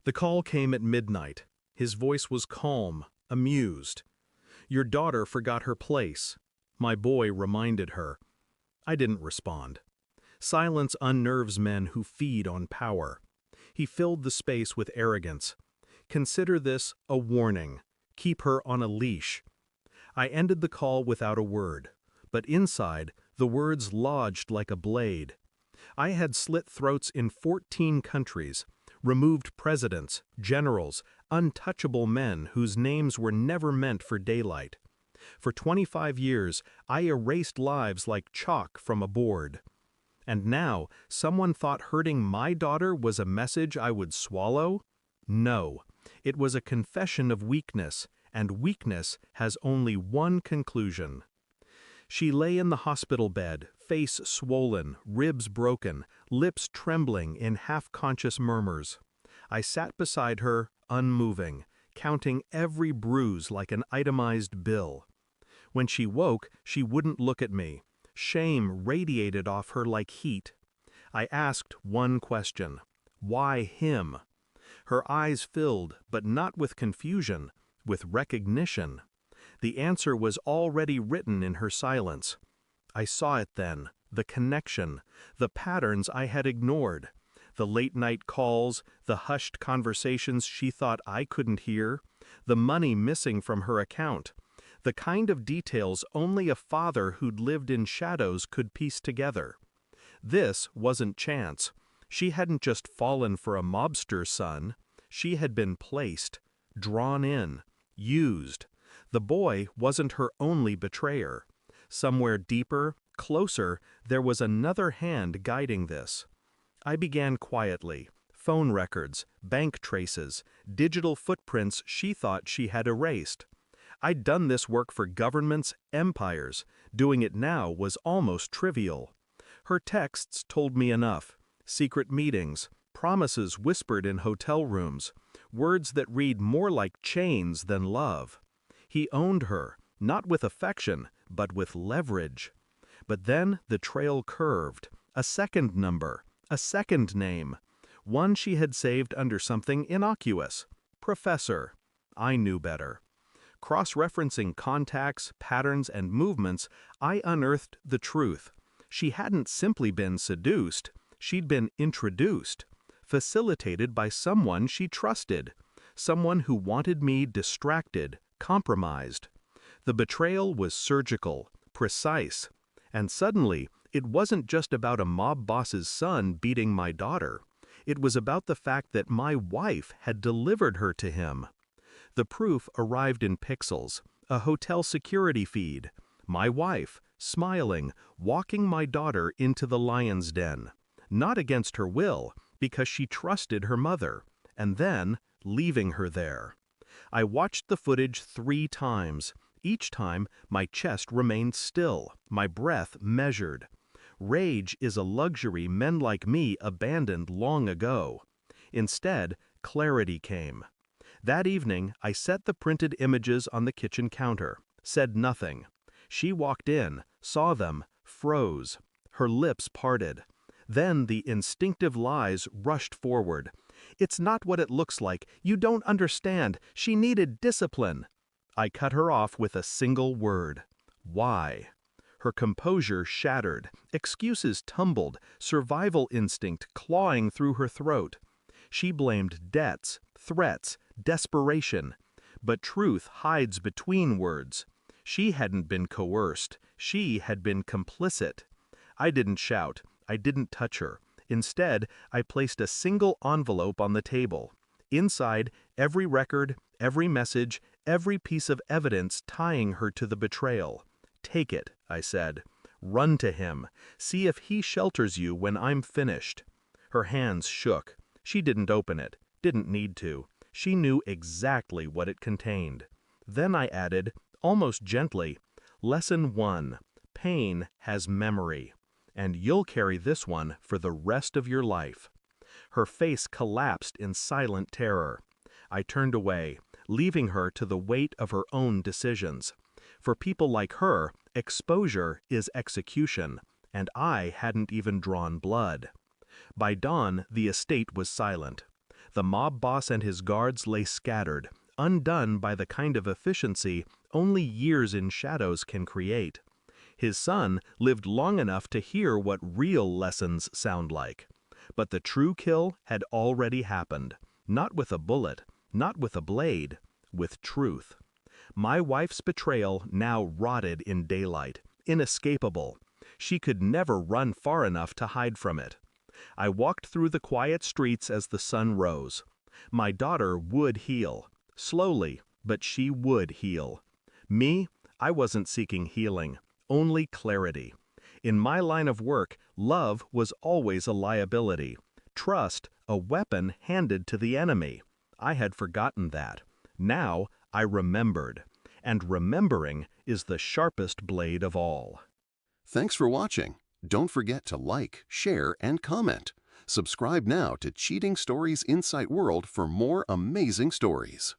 The call came at midnight. His voice was calm, amused. "Your daughter forgot her place." My boy reminded her. I didn't respond. Silence unnerves men who feed on power. He filled the space with arrogance. "Consider this a warning. Keep her on a leash." I ended the call without a word, but inside, the words lodged like a blade. I had slit throats in 14 countries, removed presidents, generals, untouchable men whose names were never meant for daylight. For 25 years, I erased lives like chalk from a board. And now, someone thought hurting my daughter was a message I would swallow? No, it was a confession of weakness, and weakness has only one conclusion. She lay in the hospital bed, face swollen, ribs broken, lips trembling in half-conscious murmurs. I sat beside her, unmoving, counting every bruise like an itemized bill. When she woke, she wouldn't look at me. Shame radiated off her like heat. I asked one question: why him? Her eyes filled, but not with confusion, with recognition. The answer was already written in her silence. I saw it then, the connection, the patterns I had ignored, the late-night calls, the hushed conversations she thought I couldn't hear, the money missing from her account, the kind of details only a father who'd lived in shadows could piece together. This wasn't chance. She hadn't just fallen for a mobster's son. She had been placed, drawn in, used. The boy wasn't her only betrayer. Somewhere deeper, closer, there was another hand guiding this. I began quietly. Phone records, bank traces, digital footprints she thought she had erased. I'd done this work for governments, empires. Doing it now was almost trivial. Her texts told me enough. Secret meetings, promises whispered in hotel rooms, words that read more like chains than love. He owned her, not with affection, but with leverage. But then the trail curved. A second number, a second name. One she had saved under something innocuous. Professor. I knew better. Cross-referencing contacts, patterns, and movements, I unearthed the truth. She hadn't simply been seduced, she'd been introduced, facilitated by someone she trusted, someone who wanted me distracted, compromised. The betrayal was surgical, precise, and suddenly, it wasn't just about a mob boss's son beating my daughter. It was about the fact that my wife had delivered her to him. The proof arrived in pixels, a hotel security feed. My wife, smiling, walking my daughter into the lion's den. Not against her will, because she trusted her mother, and then leaving her there. I watched the footage 3 times. Each time, my chest remained still, my breath measured. Rage is a luxury men like me abandoned long ago. Instead, clarity came. That evening, I set the printed images on the kitchen counter, said nothing. She walked in, saw them, froze. Her lips parted. Then the instinctive lies rushed forward. "It's not what it looks like. You don't understand. She needed discipline." I cut her off with a single word. Why? Her composure shattered. Excuses tumbled, survival instinct clawing through her throat. She blamed debts, threats, desperation. But truth hides between words. She hadn't been coerced. She had been complicit. I didn't shout. I didn't touch her. Instead, I placed a single envelope on the table. Inside, every record, every message, every piece of evidence tying her to the betrayal. "Take it," I said. "Run to him. See if he shelters you when I'm finished." Her hands shook. She didn't open it. Didn't need to. She knew exactly what it contained. Then I added, almost gently, "Lesson 1. Pain has memory. And you'll carry this one for the rest of your life." Her face collapsed in silent terror. I turned away, leaving her to the weight of her own decisions. For people like her, exposure is execution, and I hadn't even drawn blood. By dawn, the estate was silent. The mob boss and his guards lay scattered, undone by the kind of efficiency only years in shadows can create. His son lived long enough to hear what real lessons sound like. But the true kill had already happened, not with a bullet, not with a blade, with truth. My wife's betrayal now rotted in daylight, inescapable. She could never run far enough to hide from it. I walked through the quiet streets as the sun rose. My daughter would heal. Slowly, but she would heal. Me, I wasn't seeking healing, only clarity. In my line of work, love was always a liability. Trust, a weapon handed to the enemy. I had forgotten that. Now, I remembered. And remembering is the sharpest blade of all. Thanks for watching. Don't forget to like, share, and comment. Subscribe now to Cheating Stories Insight World for more amazing stories.